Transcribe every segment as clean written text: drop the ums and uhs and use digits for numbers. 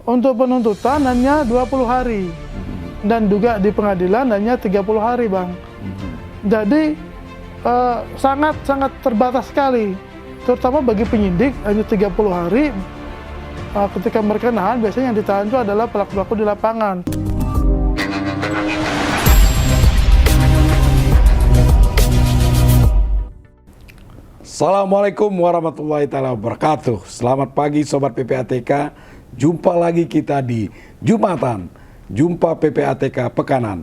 untuk penuntutan hanya 20 hari. Dan juga di pengadilan hanya 30 hari, Bang. Jadi sangat terbatas sekali. Terutama bagi penyidik hanya 30 hari. Ketika mereka nahan, biasanya yang ditahan itu adalah pelaku-pelaku di lapangan. Assalamualaikum warahmatullahi wabarakatuh. Selamat pagi Sobat PPATK. Jumpa lagi kita di Jumatan Jumpa PPATK Pekanan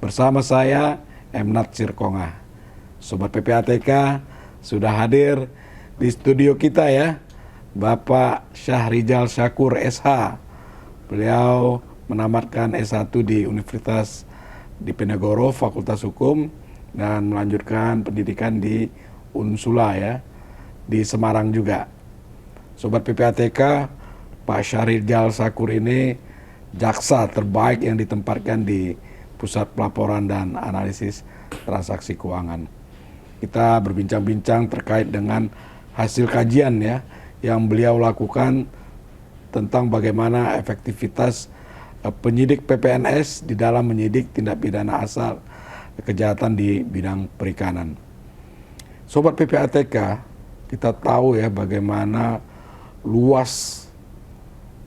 bersama saya M. Natsir Konga. Sobat PPATK sudah hadir di studio kita ya, Bapak Syahrijal Syakur SH. Beliau menamatkan S1 di Universitas Diponegoro Fakultas Hukum dan melanjutkan pendidikan di Unsula ya, di Semarang juga. Sobat PPATK, Pak Syahrijal Syakur ini jaksa terbaik yang ditempatkan di Pusat Pelaporan dan Analisis Transaksi Keuangan. Kita berbincang-bincang terkait dengan hasil kajian ya yang beliau lakukan tentang bagaimana efektivitas penyidik PPNS di dalam menyidik tindak pidana asal kejahatan di bidang perikanan. Sobat PPATK, kita tahu ya bagaimana luas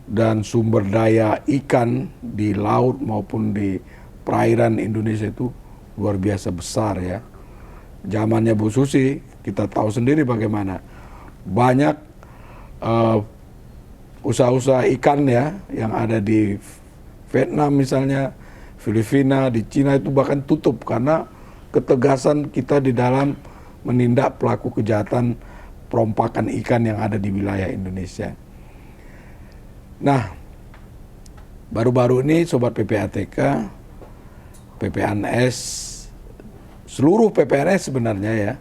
dan sumber daya ikan di laut maupun di perairan Indonesia itu luar biasa besar ya. Zamannya Bu Susi, kita tahu sendiri bagaimana banyak usaha-usaha ikan ya yang ada di Vietnam misalnya, Filipina, di Cina itu bahkan tutup karena ketegasan kita di dalam menindak pelaku kejahatan perompakan ikan yang ada di wilayah Indonesia. Nah, baru-baru ini Sobat PPATK, PPNS, seluruh PPNS sebenarnya ya,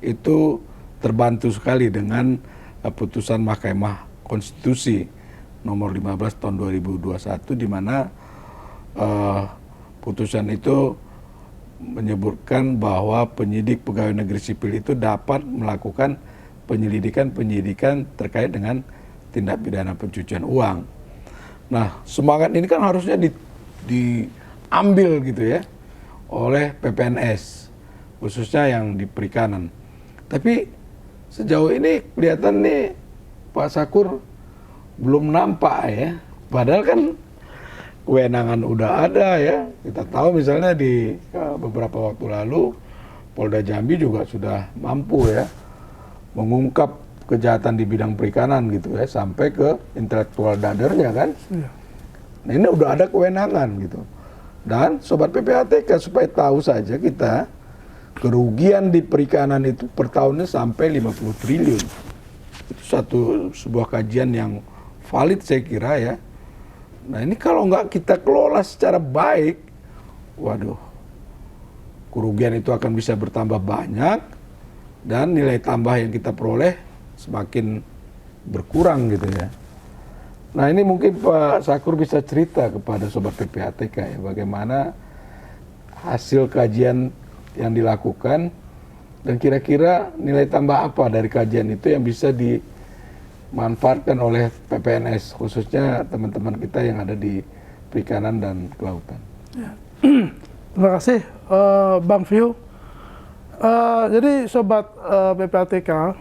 itu terbantu sekali dengan putusan Mahkamah Konstitusi nomor 15 tahun 2021 di mana putusan itu menyebutkan bahwa penyidik pegawai negeri sipil itu dapat melakukan penyidikan terkait dengan tindak pidana pencucian uang. Nah, semangat ini kan harusnya diambil gitu ya oleh PPNS, khususnya yang di perikanan. Tapi sejauh ini kelihatan nih Pak Syakur belum nampak ya. Padahal kan kewenangan udah ada ya. Kita tahu misalnya di beberapa waktu lalu Polda Jambi juga sudah mampu ya mengungkap kejahatan di bidang perikanan gitu ya sampai ke intelektual dadernya kan. Nah, ini udah ada kewenangan gitu. Dan Sobat PPATK supaya tahu saja kita kerugian di perikanan itu per tahunnya sampai 50 triliun. Itu sebuah kajian yang valid saya kira ya. Nah, ini kalau nggak kita kelola secara baik, waduh, kerugian itu akan bisa bertambah banyak dan nilai tambah yang kita peroleh semakin berkurang gitu ya. Nah, ini mungkin Pak Syakur bisa cerita kepada Sobat PPATK ya bagaimana hasil kajian yang dilakukan dan kira-kira nilai tambah apa dari kajian itu yang bisa dimanfaatkan oleh PPNS khususnya teman-teman kita yang ada di perikanan dan kelautan. Ya. Terima kasih Bang View. Jadi Sobat PPATK,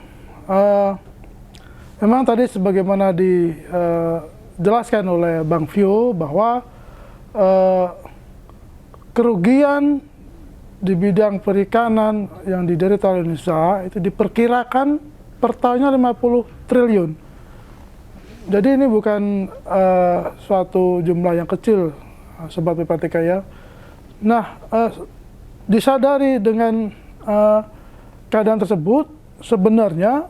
memang tadi sebagaimana dijelaskan oleh Bang View bahwa kerugian di bidang perikanan yang diderita oleh Indonesia itu diperkirakan per tahunnya 50 triliun. Jadi ini bukan suatu jumlah yang kecil, Sobat PPATK ya. Nah, disadari dengan keadaan tersebut, sebenarnya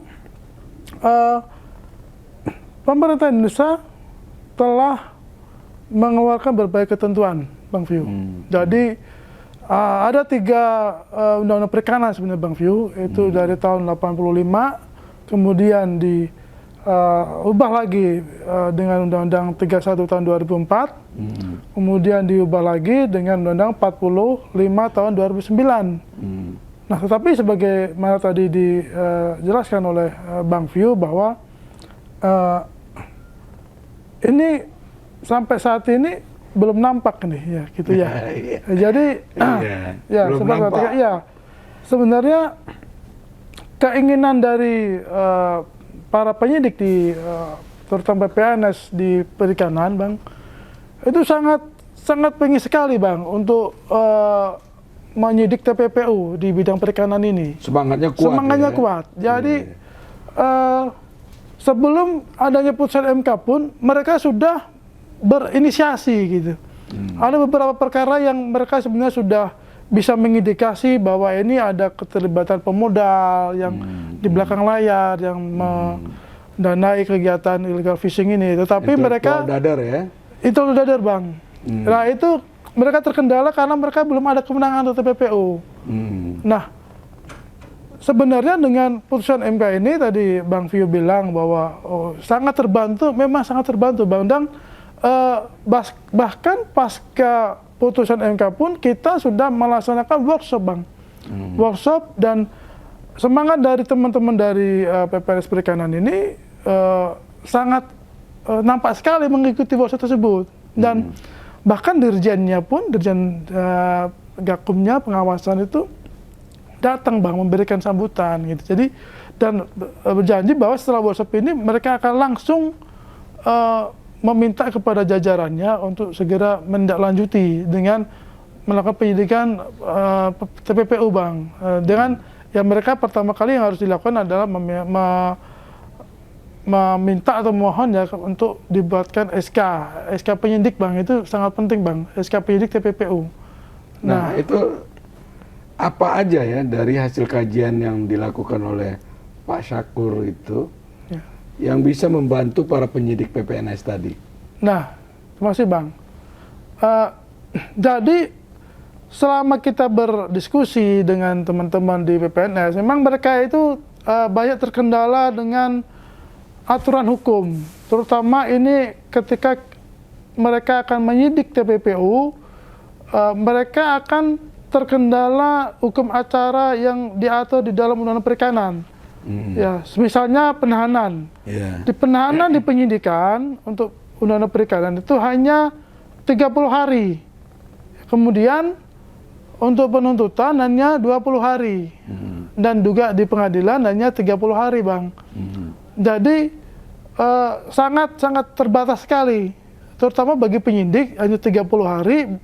pemerintah Indonesia telah mengeluarkan berbagai ketentuan, Bang View. Jadi ada 3 undang-undang perikanan sebenarnya, Bang View, itu dari tahun 85, kemudian diubah lagi dengan Undang-Undang 31 tahun 2004, kemudian diubah lagi dengan Undang-Undang 45 tahun 2009. Nah, tetapi sebagaimana tadi dijelaskan oleh Bang View bahwa ini sampai saat ini belum nampak nih ya gitu ya. Iya. Jadi ya Belum Sobat nampak. PPATK, ya sebenarnya keinginan dari para penyidik di terutama PPNS di perikanan, Bang, itu sangat pengen sekali, Bang, untuk menyidik TPPU di bidang perikanan ini. Semangatnya kuat. Semangatnya ya? kuat. Jadi sebelum adanya putusan MK pun mereka sudah berinisiasi gitu. Ada beberapa perkara yang mereka sebenarnya sudah bisa mengindikasi bahwa ini ada keterlibatan pemodal yang di belakang layar yang mendanai kegiatan illegal fishing ini. Tetapi mereka dadar ya. itu dadar, Bang. Nah, itu mereka terkendala karena mereka belum ada kemenangan dari TPPU. Nah, sebenarnya dengan putusan MK ini tadi Bang Vio bilang bahwa sangat terbantu, memang sangat terbantu, Bang. Dan bahkan pasca putusan MK pun kita sudah melaksanakan workshop, Bang. Workshop, dan semangat dari teman-teman dari PPNS Perikanan ini sangat nampak sekali mengikuti workshop tersebut. Dan bahkan dirjennya pun, dirjen Gakumnya pengawasan itu datang, Bang, memberikan sambutan gitu. Jadi dan berjanji bahwa setelah workshop ini mereka akan langsung meminta kepada jajarannya untuk segera menindaklanjuti dengan melakukan penyidikan TPPU, Bang. Dengan yang mereka pertama kali yang harus dilakukan adalah meminta atau mohon ya untuk dibuatkan SK penyidik, Bang. Itu sangat penting, Bang, SK penyidik TPPU. Nah, itu apa aja ya dari hasil kajian yang dilakukan oleh Pak Syakur itu yang bisa membantu para penyidik PPNS tadi? Nah, terima kasih, Bang. Jadi selama kita berdiskusi dengan teman-teman di PPNS, memang mereka itu banyak terkendala dengan aturan hukum, terutama ini ketika mereka akan menyidik TPPU, mereka akan terkendala hukum acara yang diatur di dalam Undang-Undang Perikanan. Ya, misalnya penahanan. Di penahanan di penyidikan untuk Undang-Undang Perikanan itu hanya 30 hari. Kemudian untuk penuntutan hanya 20 hari. Dan juga di pengadilan hanya 30 hari, Bang. Jadi sangat terbatas sekali. Terutama bagi penyidik hanya 30 hari.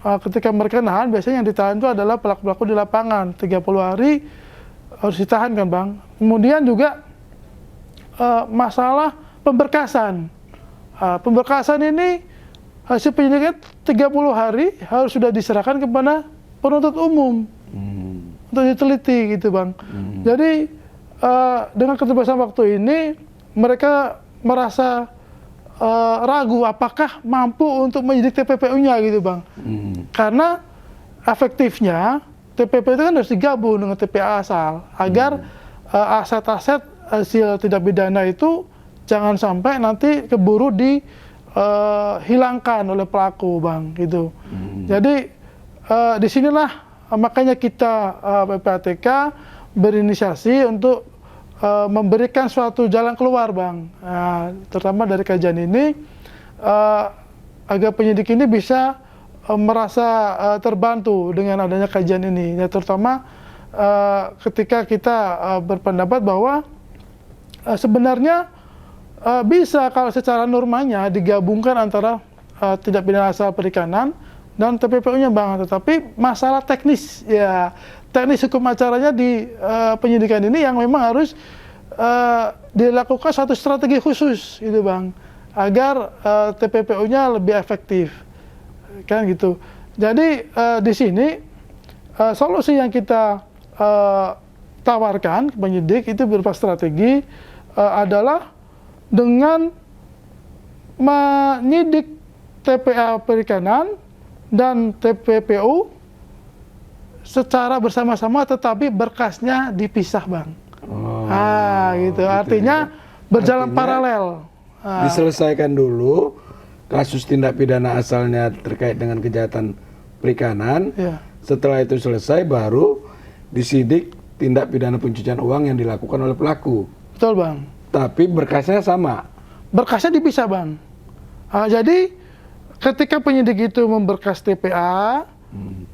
Ketika mereka nahan, biasanya yang ditahan itu adalah pelaku-pelaku di lapangan. 30 hari harus ditahan, kan, Bang. Kemudian juga masalah pemberkasan. Pemberkasan ini hasil penyidikan 30 hari harus sudah diserahkan kepada penuntut umum untuk diteliti, gitu, Bang. Jadi dengan keterbatasan waktu ini mereka merasa ragu apakah mampu untuk menyidik TPPU-nya, gitu, Bang. Karena efektifnya TPP itu kan harus digabung dengan TPA asal agar aset-aset hasil tindak pidana itu jangan sampai nanti keburu dihilangkan oleh pelaku, Bang, gitu. Jadi disinilah makanya kita PPATK berinisiasi untuk memberikan suatu jalan keluar, Bang. Terutama dari kajian ini agar penyidik ini bisa merasa terbantu dengan adanya kajian ini, ya, terutama ketika kita berpendapat bahwa sebenarnya bisa kalau secara normanya digabungkan antara tindak pidana asal perikanan dan TPPU-nya, Bang. Tetapi masalah teknis, ya, teknis hukum acaranya di penyidikan ini yang memang harus dilakukan satu strategi khusus, gitu, Bang, agar TPPU-nya lebih efektif. Kan gitu. Jadi di sini solusi yang kita tawarkan ke penyidik itu berupa strategi adalah dengan menyidik TPA Perikanan dan TPPU secara bersama-sama tetapi berkasnya dipisah, Bang. Gitu. Artinya berjalan paralel. Diselesaikan dulu kasus tindak pidana asalnya terkait dengan kejahatan perikanan. Setelah itu selesai, baru disidik tindak pidana pencucian uang yang dilakukan oleh pelaku. Betul, Bang. Tapi berkasnya sama. Berkasnya dipisah, Bang. Jadi ketika penyidik itu memberkas TPA,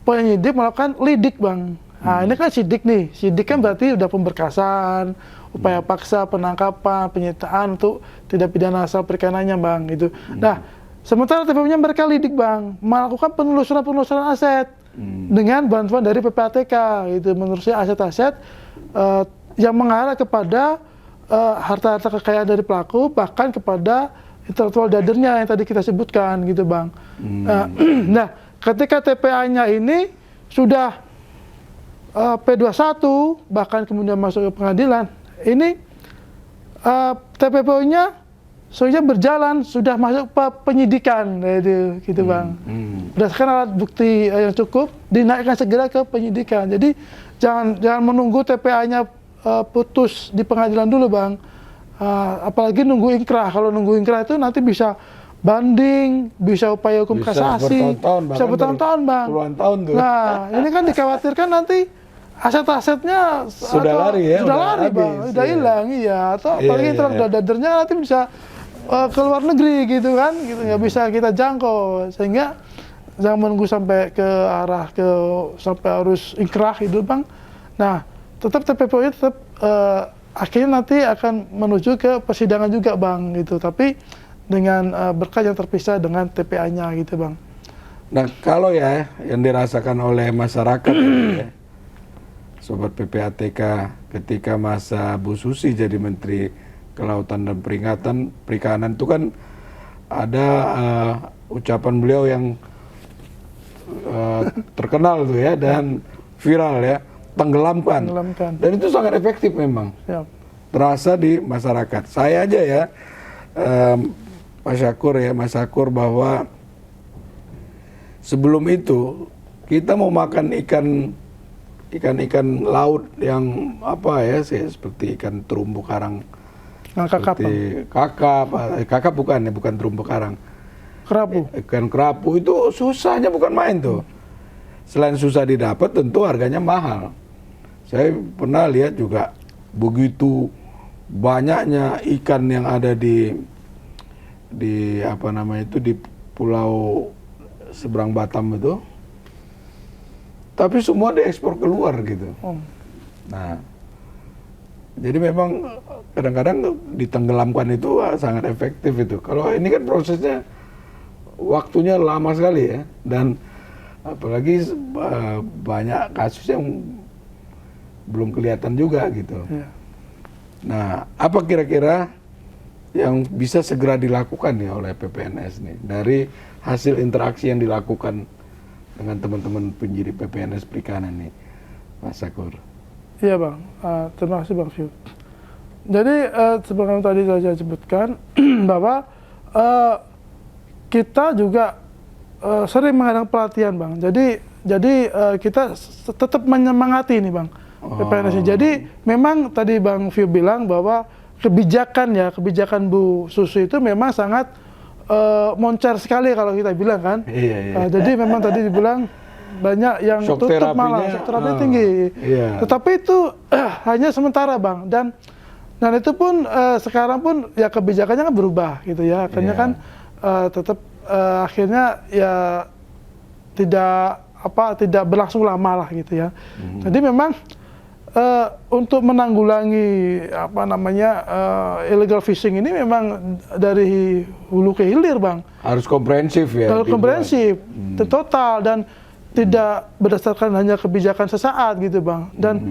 penyidik melakukan lidik, Bang. Nah, ini kan sidik nih. Sidik kan berarti udah pemberkasan, upaya paksa, penangkapan, penyitaan untuk tidak pidana asal perikanannya, Bang. Gitu. Nah, sementara TPA-nya mereka lidik, Bang, melakukan penelusuran aset dengan bantuan dari PPATK, gitu, menelusuri aset-aset yang mengarah kepada harta-harta kekayaan dari pelaku, bahkan kepada intellectual dadernya yang tadi kita sebutkan, gitu, Bang. Nah, ketika TPA-nya ini sudah P21, bahkan kemudian masuk ke pengadilan, ini TPPO-nya sudah berjalan, sudah masuk penyidikan, gitu, Bang. Berdasarkan alat bukti yang cukup, dinaikkan segera ke penyidikan. Jadi jangan menunggu TPA-nya putus di pengadilan dulu, Bang. Apalagi nunggu ingkrah. Kalau nunggu ingkrah itu nanti bisa banding, bisa upaya hukum kasasi, bisa bertahun-tahun, Bang. Puluhan tahun tuh. Nah, ini kan dikhawatirkan nanti aset-asetnya sudah lari ya, sudah lari, Bang, sudah hilang, iya. Atau apalagi intellectual dadernya nanti bisa ke luar negeri, gitu kan, gitu, nggak bisa kita jangkau, sehingga jangan menunggu sampai ke arah sampai harus ingkrah, gitu, Bang. Nah, tetap TPPO itu tetap akhirnya nanti akan menuju ke persidangan juga, Bang, gitu, tapi dengan berkas yang terpisah dengan TPA-nya, gitu, Bang. Nah, kalau ya yang dirasakan oleh masyarakat ini ya, Sobat PPATK, ketika masa Bu Susi jadi Menteri Kelautan dan Perikanan itu kan ada ucapan beliau yang terkenal tuh ya, dan viral ya, tenggelamkan. Dan itu sangat efektif memang. Siap. Terasa di masyarakat. Saya aja ya, Mas Syakur, bahwa sebelum itu kita mau makan ikan laut yang apa ya sih, seperti ikan terumbu karang, seperti kakap bukan terumbu karang, kerapu. Ikan kerapu itu susahnya bukan main tuh. Selain susah didapat, tentu harganya mahal. Saya pernah lihat juga begitu banyaknya ikan yang ada di di pulau seberang Batam itu, tapi semua diekspor keluar, gitu. Nah, jadi memang kadang-kadang ditenggelamkan itu sangat efektif itu. Kalau ini kan prosesnya waktunya lama sekali ya, dan apalagi banyak kasus yang belum kelihatan juga, gitu. Nah, apa kira-kira yang bisa segera dilakukan ya oleh PPNS nih dari hasil interaksi yang dilakukan dengan teman-teman penyidik PPNS Perikanan nih, Mas Syakur? Iya, Bang. Terima kasih, Bang Fiu. Jadi seperti yang tadi saya sebutkan bahwa kita juga sering mengadakan pelatihan, Bang. Jadi kita tetap menyemangati nih, Bang, PPNS. Jadi memang tadi Bang Fiu bilang bahwa kebijakan Bu Susi itu memang sangat moncer sekali kalau kita bilang kan. Jadi memang tadi dibilang banyak yang shock tutup, malah shock terapinya tinggi. Tetapi itu hanya sementara, Bang, dan itu pun sekarang pun ya kebijakannya kan berubah, gitu ya. Akhirnya kan tetap akhirnya ya tidak berlangsung lama lah, gitu ya. Jadi memang untuk menanggulangi illegal fishing ini memang dari hulu ke hilir, Bang. Harus komprehensif ya. Harus komprehensif, total, dan tidak berdasarkan hanya kebijakan sesaat, gitu, Bang. Dan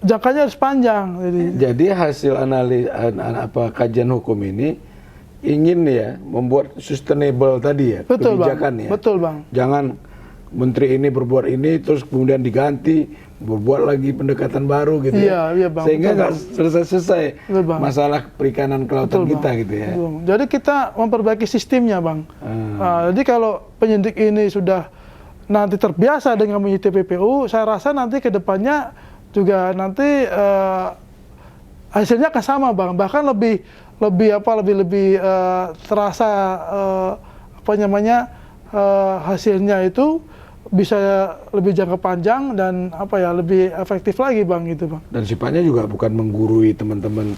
jangkanya harus panjang. Jadi hasil kajian hukum ini ingin ya membuat sustainable tadi ya, kebijakan ya. Betul, Bang. Jangan menteri ini berbuat ini terus kemudian diganti, berbuat lagi pendekatan baru, gitu ya. Iya, Bang. Sehingga nggak selesai masalah perikanan kelautan kita, Bang, gitu ya. Betul. Jadi kita memperbaiki sistemnya, Bang. Jadi kalau penyidik ini sudah nanti terbiasa dengan menyidik TPPU, saya rasa nanti ke depannya juga nanti hasilnya akan sama, Bang. Bahkan lebih terasa hasilnya itu bisa lebih jangka panjang dan lebih efektif lagi, Bang, gitu, Bang. Dan sifatnya juga bukan menggurui teman-teman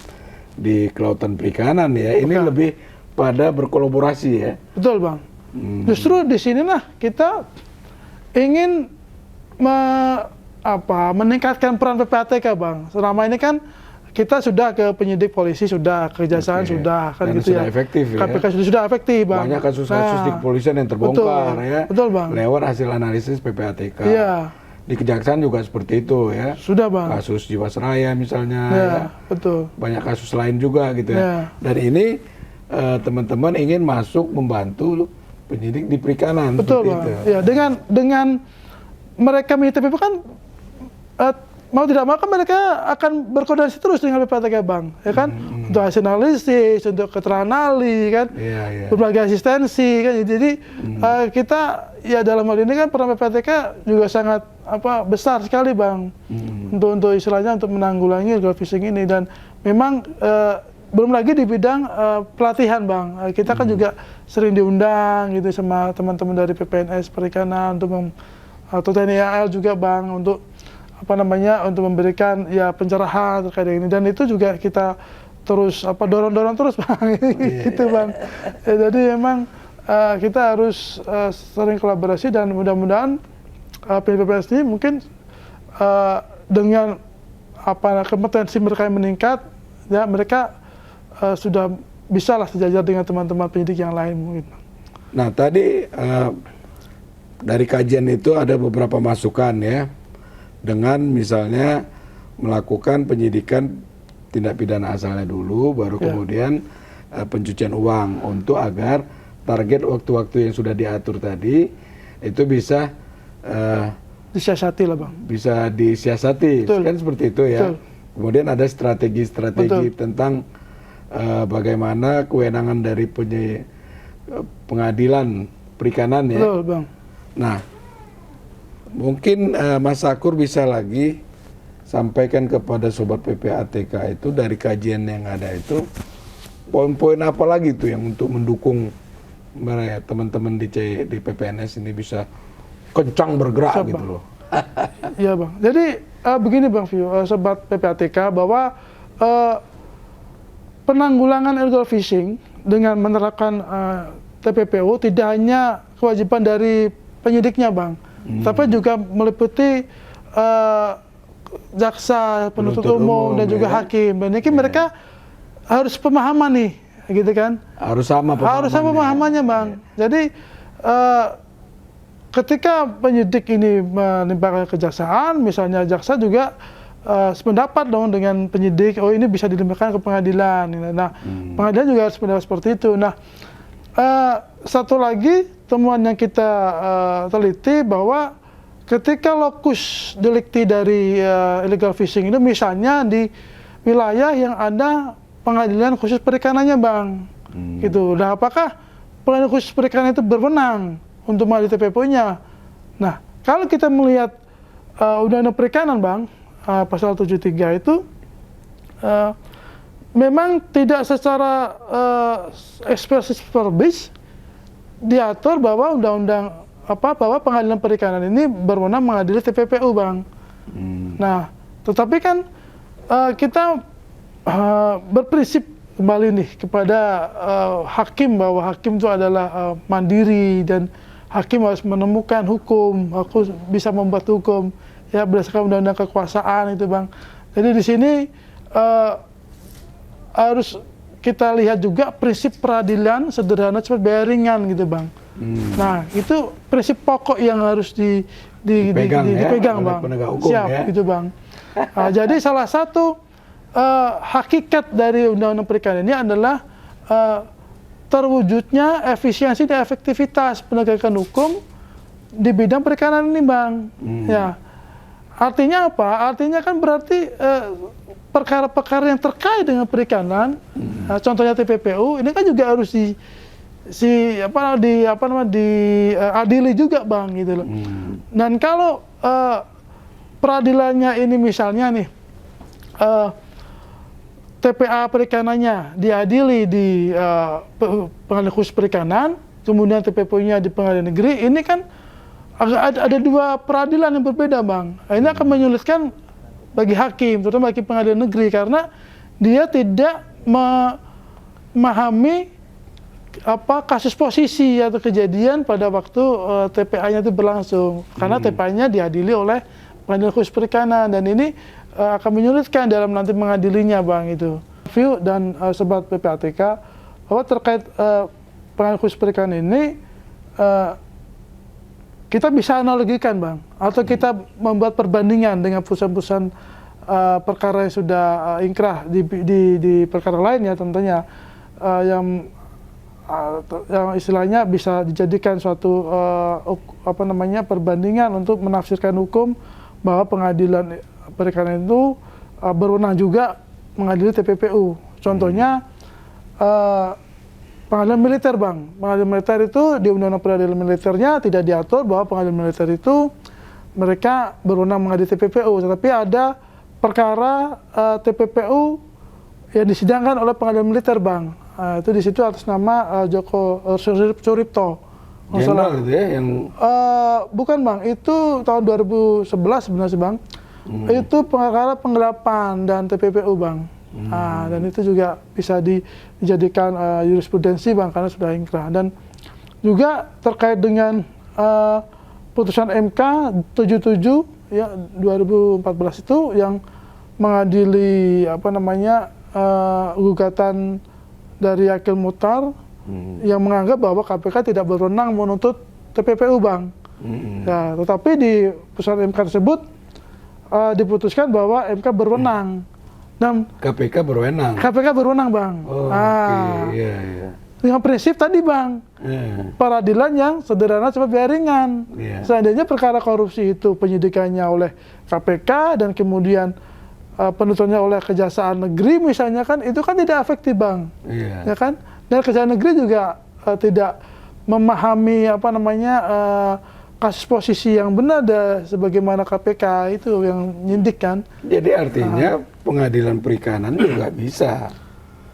di kelautan perikanan ya. Ini lebih pada berkolaborasi ya. Betul Bang. Justru di sinilah kita ingin meningkatkan peran PPATK Bang. Selama ini kan kita sudah ke penyidik polisi, sudah kejaksaan, sudah kan Dan gitu sudah ya. efektif ya. KPK sudah efektif Bang. Banyak kasus-kasus di kepolisian yang terbongkar betul, ya. Betul Bang. Lewat hasil analisis PPATK. Iya. Di kejaksaan juga seperti itu ya. Sudah Bang. Kasus Jiwasraya misalnya. Ya, Ya. betul. Banyak kasus lain juga gitu ya. Ya. Dan ini teman-teman ingin masuk membantu penyidik di perikanan. Betul Bang. Itu. Ya, dengan mereka milih TPP kan mau tidak mau kan mereka akan berkoordinasi terus dengan PPATK Bang, ya kan? Untuk hasil analisis, untuk keterangan ahli kan, berbagai asistensi kan. Jadi kita ya dalam hal ini kan peran PPATK juga sangat besar sekali Bang, untuk istilahnya untuk menanggulangi illegal fishing ini. Dan memang belum lagi di bidang pelatihan Bang, kita kan juga sering diundang gitu sama teman-teman dari PPNS Perikanan atau TNI AL juga Bang, untuk untuk memberikan ya pencerahan terkait dengan ini. Dan itu juga kita terus dorong-dorong terus Bang. Gitu Bang. Ya, jadi memang kita harus sering kolaborasi, dan mudah-mudahan PPPS ini mungkin dengan kompetensi mereka yang meningkat, ya mereka sudah bisa lah sejajar dengan teman-teman penyidik yang lain mungkin. Nah tadi dari kajian itu ada beberapa masukan ya, dengan misalnya melakukan penyidikan tindak pidana asalnya dulu, baru kemudian pencucian uang, untuk agar target waktu-waktu yang sudah diatur tadi itu bisa disiasati lah Bang. Bisa disiasati. Betul. Kan seperti itu ya. Betul. Kemudian ada strategi-strategi tentang bagaimana kewenangan dari pengadilan perikanan ya. Betul Bang. Nah, mungkin Mas Sakur bisa lagi sampaikan kepada Sobat PPATK itu, dari kajian yang ada itu, poin-poin apa lagi tuh yang untuk mendukung mereka teman-teman di PPNS ini bisa kencang bergerak gitu loh. Iya Bang. Jadi begini Bang Vio, Sobat PPATK, bahwa penanggulangan illegal fishing dengan menerapkan TPPU tidak hanya kewajiban dari penyidiknya Bang, tapi juga meliputi jaksa, penuntut umum dan juga hakim. Dan ini mereka harus pemahaman nih, gitu kan? Harus sama pemahamannya. Harus sama pemahamannya Bang. Jadi ketika penyidik ini menimpakan kejaksaan, misalnya jaksa juga sependapat dong dengan penyidik, oh ini bisa dilimpahkan ke pengadilan. Nah, pengadilan juga harus pendapat seperti itu. Nah, satu lagi temuan yang kita teliti, bahwa ketika lokus delikti dari illegal fishing itu misalnya di wilayah yang ada pengadilan khusus perikanannya Bang, gitu. Nah, apakah pengadilan khusus perikanan itu berwenang untuk mengadili TPPU-nya? Nah, kalau kita melihat Undang-Undang Perikanan Bang, pasal 73 itu memang tidak secara ekspresif verbis diatur bahwa bahwa pengadilan perikanan ini berwenang mengadili TPPU Bang. Nah, tetapi kan kita berprinsip kembali nih kepada hakim, bahwa hakim itu adalah mandiri, dan hakim harus menemukan hukum, aku bisa membuat hukum ya berdasarkan undang-undang kekuasaan itu Bang. Jadi di sini harus kita lihat juga prinsip peradilan sederhana, cepat, bayar ringan gitu Bang. Nah, itu prinsip pokok yang harus dipegang Bang. Siap ya? Gitu Bang. Jadi salah satu hakikat dari Undang-Undang Perikanan ini adalah terwujudnya efisiensi dan efektivitas penegakan hukum di bidang perikanan ini Bang. Ya. Artinya apa? Artinya kan berarti perkara-perkara yang terkait dengan perikanan, contohnya TPPU, ini kan juga harus diadili juga Bang, gitu loh. Dan kalau peradilannya ini misalnya nih TPA perikanannya diadili di pengadilan khusus perikanan, kemudian TPPU-nya di pengadilan negeri, ini kan ada dua peradilan yang berbeda Bang. Ini akan menyulitkan bagi hakim, terutama bagi pengadilan negeri, karena dia tidak memahami kasus posisi atau kejadian pada waktu TPA-nya itu berlangsung, karena TPA-nya diadili oleh Pengadilan Khusus Perikanan, dan ini akan menyulitkan dalam nanti mengadilinya, Bang. Itu View dan sobat PPATK bahwa terkait Pengadilan Khusus Perikanan ini kita bisa analogikan, Bang, atau kita membuat perbandingan dengan putusan-putusan perkara yang sudah ingkrah di perkara lain ya, tentunya yang istilahnya bisa dijadikan suatu perbandingan untuk menafsirkan hukum bahwa Pengadilan Perikanan itu berwenang juga mengadili TPPU. Contohnya pengadilan militer, Bang. Pengadilan militer itu di Undang-Undang Peradilan Militernya tidak diatur bahwa pengadilan militer itu mereka berwenang mengadili TPPU, tetapi ada perkara TPPU yang disidangkan oleh pengadilan militer, Bang. Itu di situ atas nama Joko Suripto. Jenderal itu ya yang bukan, Bang. Itu tahun 2011 sebenarnya, Bang. Itu perkara penggelapan dan TPPU, Bang. Dan itu juga bisa dijadikan jurisprudensi, Bang, karena sudah ingkrah. Dan juga terkait dengan putusan MK 77 ya 2014 itu yang mengadili gugatan dari Akil Muchtar yang menganggap bahwa KPK tidak berwenang menuntut TPPU, Bang. Ya, tetapi di putusan MK tersebut diputuskan bahwa MK berwenang. Dan KPK berwenang. KPK berwenang, Bang. Oh, oke. Iya, iya. Dengan prinsip tadi, Bang, peradilan yang sederhana cepat biaya ringan. Seandainya perkara korupsi itu penyidikannya oleh KPK dan kemudian penuntutannya oleh Kejaksaan Negeri misalnya, kan itu kan tidak efektif, Bang. Ya kan? Dan Kejaksaan Negeri juga tidak memahami kasus posisi yang benar sebagaimana KPK itu yang nyindik, kan. Jadi artinya Pengadilan Perikanan juga bisa.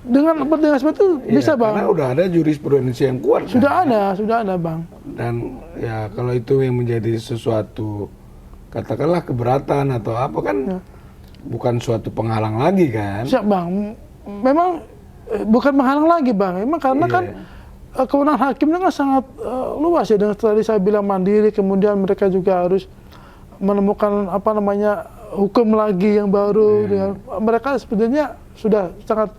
Dengan seperti itu bisa, Bang. Karena udah ada jurisprudensi yang kuat. Sudah ada, Bang. Dan ya kalau itu yang menjadi sesuatu katakanlah keberatan atau apa kan bukan suatu penghalang lagi, kan? Siap, Bang. Memang bukan menghalang lagi, Bang. Memang karena kan kewenangan hakimnya kan sangat luas ya. Dan tadi saya bilang mandiri, kemudian mereka juga harus menemukan hukum lagi yang baru. Dengan mereka sebenarnya sudah sangat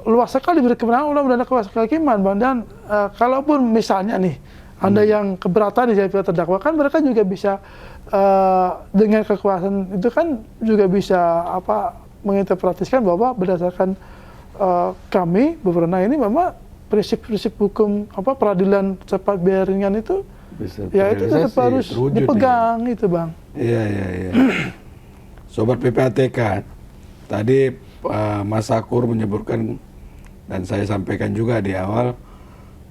luas sekali diberi kewenangan oleh Undang-Undang Kehakiman, Bang. Dan kalaupun misalnya nih Anda yang keberatan di pihak terdakwa, kan mereka juga bisa dengan kekuasaan itu kan juga bisa menginterpretasikan bahwa berdasarkan kami berwenang ini memang prinsip-prinsip hukum peradilan cepat biaya ringan itu bisa ya itu tetap harus dipegang ya. Itu, Bang. Iya. Sobat PPATK, tadi Mas Sakur menyebutkan dan saya sampaikan juga di awal,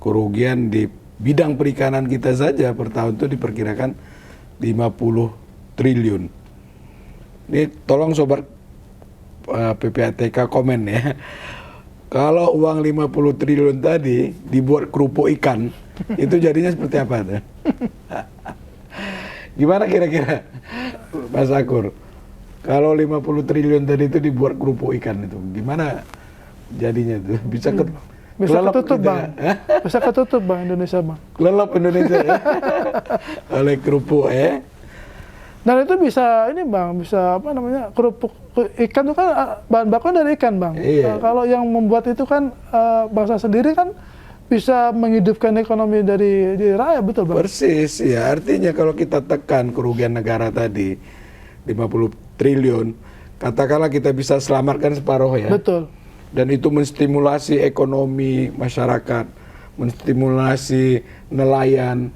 kerugian di bidang perikanan kita saja per tahun itu diperkirakan 50 triliun. Ini tolong sobat PPATK komen ya. Kalau uang 50 triliun tadi dibuat kerupuk ikan, itu jadinya seperti apa tuh? Gimana kira-kira Mas Sakur? Kalau 50 triliun tadi itu dibuat kerupuk ikan itu, gimana jadinya tuh? Bisa ketutup, Bang. Bisa ketutup, Bang, Indonesia, Bang. Kelelep Indonesia ya. Oleh kerupuk ya. Dan itu bisa Bang, bisa kerupuk ikan itu kan bahan baku dari ikan, Bang. Kalau yang membuat itu kan bangsa sendiri kan bisa menghidupkan ekonomi dari rakyat, betul, Bang? Persis, ya. Artinya kalau kita tekan kerugian negara tadi 50 triliun, katakanlah kita bisa selamatkan separuh ya. Betul. Dan itu menstimulasi ekonomi masyarakat, menstimulasi nelayan,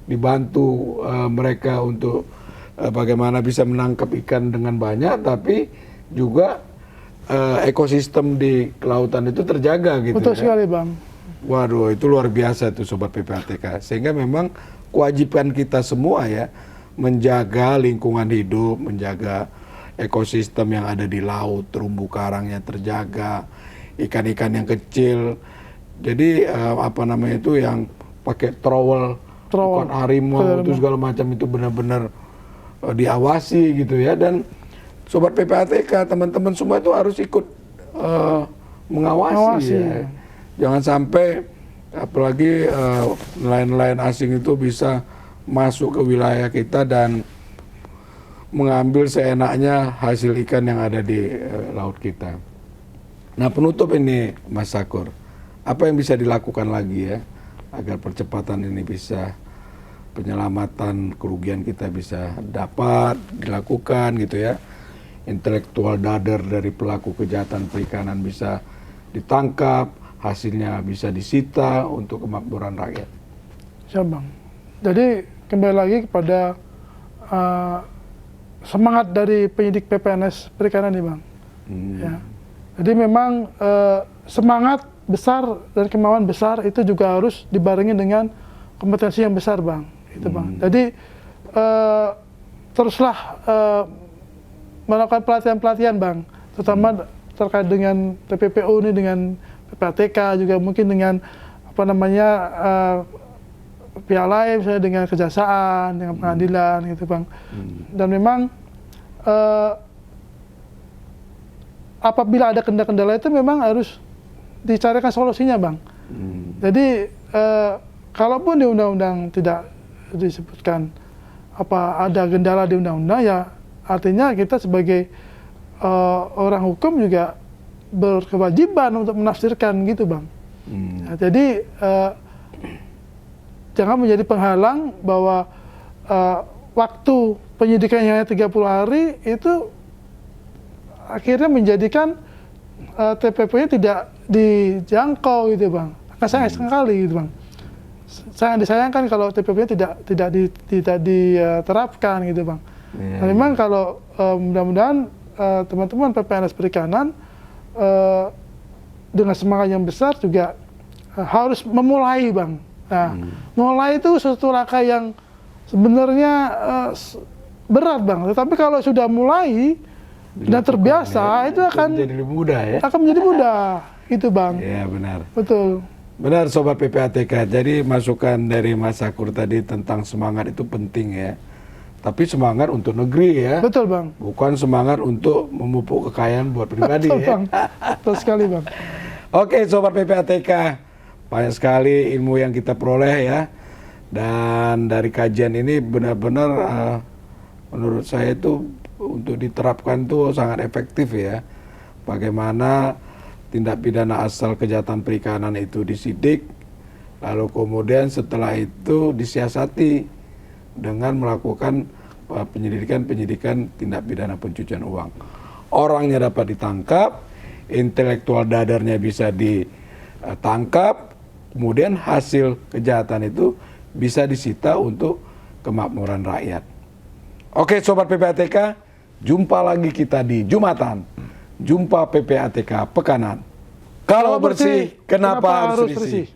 dibantu mereka untuk bagaimana bisa menangkap ikan dengan banyak, tapi juga ekosistem di kelautan itu terjaga gitu. Betul sekali, Bang. Waduh, itu luar biasa tuh Sobat PPATK. Sehingga memang kewajiban kita semua ya, menjaga lingkungan hidup, menjaga ekosistem yang ada di laut, terumbu karangnya terjaga, ikan-ikan yang kecil. Jadi itu yang pakai trowel, ikan harimau, itu segala macam itu benar-benar diawasi gitu ya. Dan Sobat PPATK, teman-teman semua itu harus ikut mengawasi ya. Jangan sampai apalagi nelayan-nelayan asing itu bisa masuk ke wilayah kita dan mengambil seenaknya hasil ikan yang ada di laut kita. Nah, penutup ini Mas Sakur, apa yang bisa dilakukan lagi ya agar percepatan ini bisa, penyelamatan kerugian kita bisa dapat dilakukan gitu ya. Intelektual dader dari pelaku kejahatan perikanan bisa ditangkap, hasilnya bisa disita untuk kemakmuran rakyat. Ya Bang. Jadi kembali lagi kepada semangat dari penyidik PPNS Perikanan nih Bang. Ya. Jadi memang semangat besar dan kemauan besar itu juga harus dibarengi dengan kompetensi yang besar Bang. Itu Bang. Jadi teruslah melakukan pelatihan-pelatihan Bang, terutama terkait dengan TPPU ini, dengan PPATK, juga mungkin dengan apa namanya pihak lain, misalnya dengan kejaksaan, dengan pengadilan gitu Bang. Dan memang apabila ada kendala-kendala itu memang harus dicarikan solusinya Bang. Jadi kalaupun di undang-undang tidak disebutkan apa ada kendala di undang-undang, ya artinya kita sebagai orang hukum juga berkewajiban untuk menafsirkan gitu Bang. Nah, jadi jangan menjadi penghalang bahwa waktu penyidikan yang hanya 30 hari itu akhirnya menjadikan TPP-nya tidak dijangkau gitu Bang. Akan sayang sekali gitu Bang. Sangat disayangkan kalau TPP-nya tidak diterapkan gitu Bang. Nah, memang kalau mudah-mudahan teman-teman PPNS Perikanan dengan semangat yang besar juga harus memulai Bang. Nah, mulai itu suatu langkah yang sebenarnya berat Bang. Tetapi kalau sudah mulai dan terbiasa, itu akan menjadi lebih mudah ya. Akan menjadi mudah, itu Bang. Iya benar. Betul. Benar Sobat PPATK. Jadi masukan dari Mas Sakur tadi tentang semangat itu penting ya. Tapi semangat untuk negeri ya. Betul Bang. Bukan semangat untuk memupuk kekayaan buat pribadi. Betul ya. Bang. Betul sekali Bang. Oke Sobat PPATK, banyak sekali ilmu yang kita peroleh ya. Dan dari kajian ini benar-benar menurut saya itu untuk diterapkan tuh sangat efektif ya. Bagaimana tindak pidana asal kejahatan perikanan itu disidik, lalu kemudian setelah itu disiasati dengan melakukan penyidikan tindak pidana pencucian uang. Orangnya dapat ditangkap, intelektual dadarnya bisa ditangkap, kemudian hasil kejahatan itu bisa disita untuk kemakmuran rakyat. Oke Sobat PPATK, jumpa lagi kita di Jumatan. Jumpa PPATK Pekanan. Kalau bersih, kenapa harus risih?